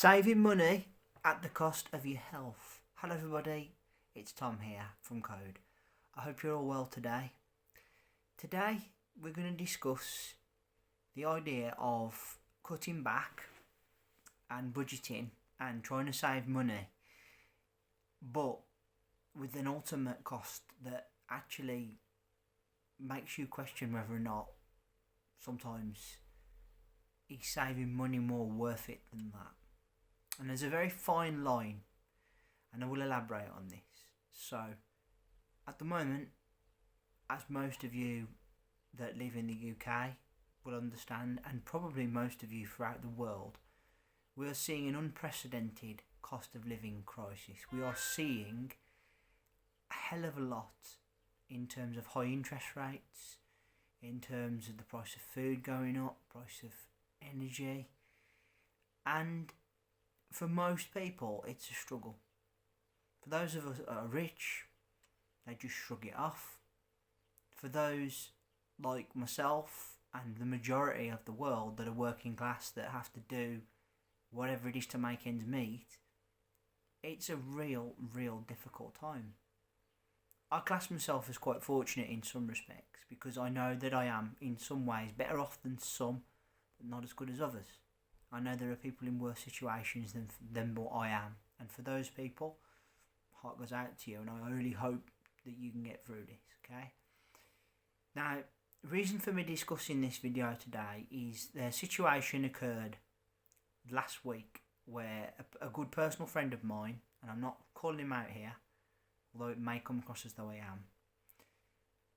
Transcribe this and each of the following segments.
Saving money at the cost of your health. Hello everybody, it's Tom here from Code. I hope you're all well today. Today we're going to discuss the idea of cutting back and budgeting and trying to save money, but with an ultimate cost that actually makes you question whether or not sometimes is saving money more worth it than that. And there's a very fine line, and I will elaborate on this. So, at the moment, as most of you that live in the UK will understand, and probably most of you throughout the world, we are seeing an unprecedented cost of living crisis. We are seeing a hell of a lot in terms of high interest rates, in terms of the price of food going up, price of energy, and for most people it's a struggle. For those of us that are rich, they just shrug it off. For those like myself and the majority of the world that are working class, that have to do whatever it is to make ends meet, it's a real difficult time. I class myself as quite fortunate in some respects, because I know that I am in some ways better off than some, but not as good as others. I know there are people in worse situations than what I am, and for those people, heart goes out to you, and I really hope that you can get through this, okay? Now, the reason for me discussing this video today is the situation occurred last week where a good personal friend of mine, and I'm not calling him out here, although it may come across as though I am,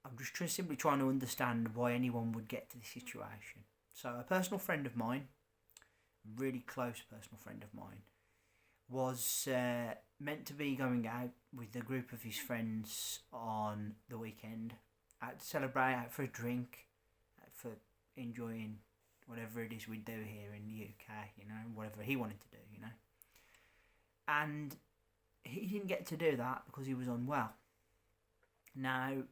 I'm just simply trying to understand why anyone would get to this situation. So a personal friend of mine, really close personal friend of mine, was meant to be going out with a group of his friends on the weekend, out to celebrate, out for a drink, out for enjoying whatever it is we do here in the UK, whatever he wanted to do, and he didn't get to do that because he was unwell. Now,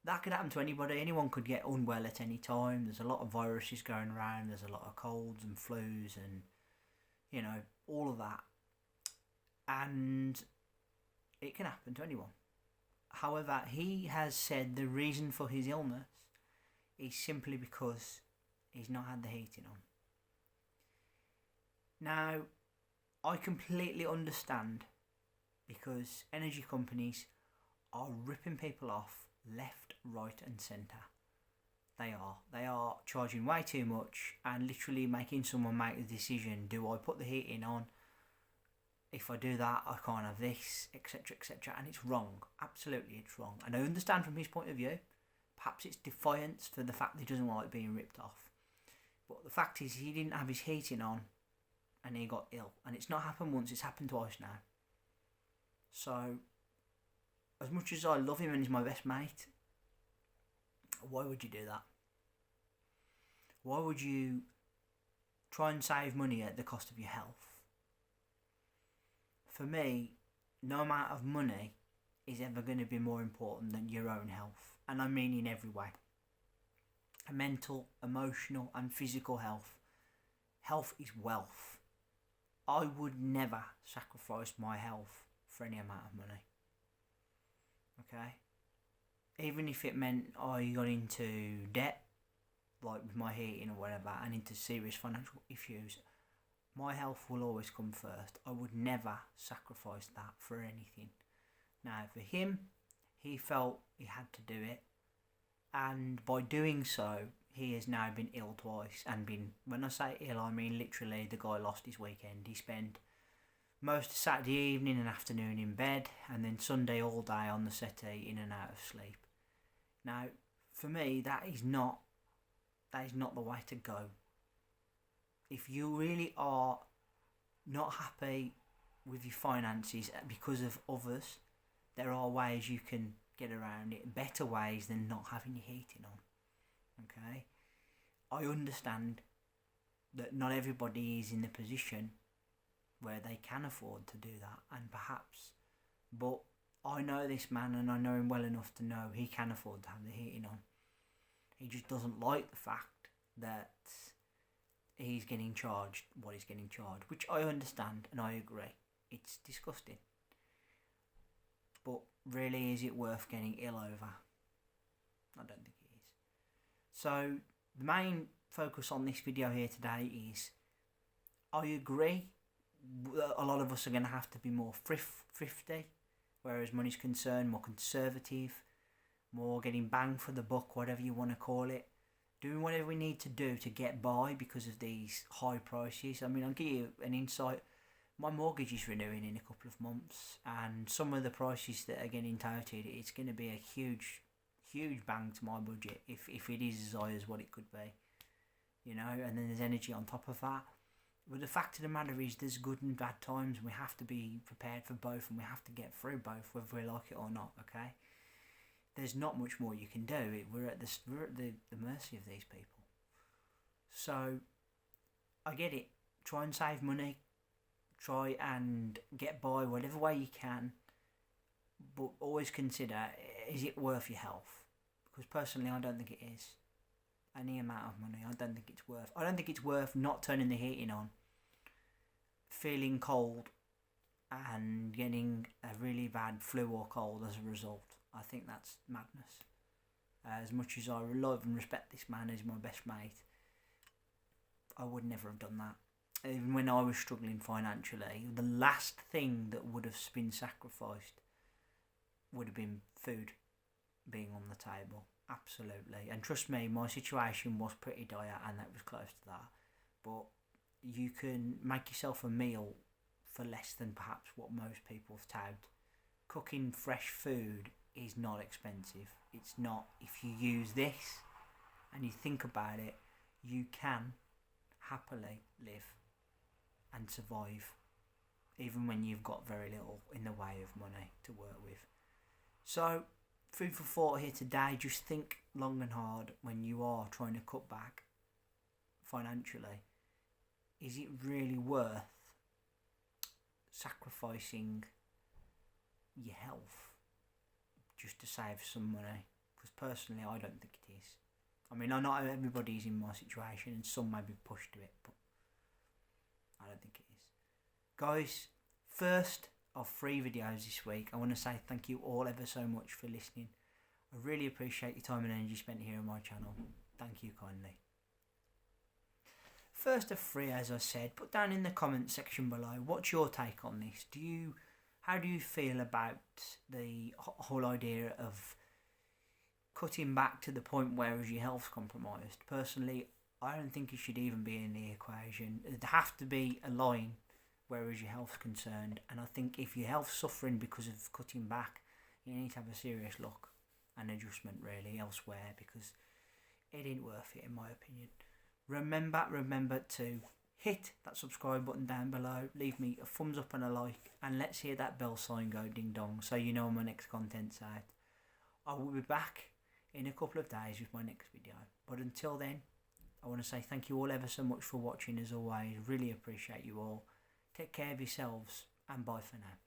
that could happen to anybody. Anyone could get unwell at any time. There's a lot of viruses going around. There's a lot of colds and flus and, all of that. And it can happen to anyone. However, he has said the reason for his illness is simply because he's not had the heating on. Now, I completely understand, because energy companies are ripping people off left, right and centre. They are charging way too much and literally making someone make the decision, do I put the heating on? If I do that, I can't have this, etc, etc. And it's wrong. Absolutely, it's wrong. And I understand from his point of view. Perhaps it's defiance for the fact that he doesn't like being ripped off. But the fact is, he didn't have his heating on and he got ill. And it's not happened once, it's happened twice now. So, as much as I love him and he's my best mate, why would you do that? Why would you try and save money at the cost of your health? For me, no amount of money is ever going to be more important than your own health. And I mean in every way. Mental, emotional and physical health. Health is wealth. I would never sacrifice my health for any amount of money. Okay? Even if it meant I got into debt, like with my heating or whatever, and into serious financial issues, my health will always come first. I would never sacrifice that for anything. Now, for him, he felt he had to do it, and by doing so, he has now been ill twice, and when I say ill, I mean literally the guy lost his weekend. He spent most of Saturday evening and afternoon in bed, and then Sunday all day on the settee, in and out of sleep. Now, for me, that is not the way to go. If you really are not happy with your finances because of others, there are ways you can get around it, better ways than not having your heating on. Okay? I understand that not everybody is in the position where they can afford to do that, and but I know this man and I know him well enough to know he can afford to have the heating on. He just doesn't like the fact that he's getting charged what he's getting charged, which I understand and I agree. It's disgusting. But really, is it worth getting ill over? I don't think it is. So the main focus on this video here today is, I agree, a lot of us are going to have to be more thrifty, whereas money's concerned, more conservative, more getting bang for the buck, whatever you want to call it. Doing whatever we need to do to get by because of these high prices. I mean, I'll give you an insight. My mortgage is renewing in a couple of months, and some of the prices that are getting touted, it's going to be a huge bang to my budget if it is as high as what it could be. You know, and then there's energy on top of that. But the fact of the matter is, there's good and bad times, and we have to be prepared for both, and we have to get through both, whether we like it or not, okay? There's not much more you can do. We're at the mercy of these people. So, I get it. Try and save money. Try and get by whatever way you can. But always consider, is it worth your health? Because personally, I don't think it is. Any amount of money, I don't think it's worth. I don't think it's worth not turning the heating on, feeling cold, and getting a really bad flu or cold as a result. I think that's madness. As much as I love and respect this man as my best mate, I would never have done that. Even when I was struggling financially, the last thing that would have been sacrificed would have been food being on the table. Absolutely. And trust me, my situation was pretty dire, and that was close to that. But you can make yourself a meal for less than perhaps what most people have touted. Cooking fresh food is not expensive. It's not. If you use this and you think about it, you can happily live and survive, even when you've got very little in the way of money to work with. So, food for thought here today. Just think long and hard when you are trying to cut back financially. Is it really worth sacrificing your health just to save some money? Because personally, I don't think it is. I mean, I know everybody's in my situation, and some may be pushed to it, but I don't think it is. Guys, first of 3 videos this week, I want to say thank you all ever so much for listening. I really appreciate your time and energy spent here on my channel. Thank you kindly. First of 3, as I said, put down in the comment section below, what's your take on this? How do you feel about the whole idea of cutting back to the point where your health's compromised? Personally, I don't think it should even be in the equation. It'd have to be a line whereas your health's concerned, and I think if your health's suffering because of cutting back, you need to have a serious look and adjustment really elsewhere, because it ain't worth it in my opinion. Remember to hit that subscribe button down below, leave me a thumbs up and a like, and let's hear that bell sign go ding dong so you know my next content's out. I will be back in a couple of days with my next video, but until then, I want to say thank you all ever so much for watching. As always, really appreciate you all. Take care of yourselves, and bye for now.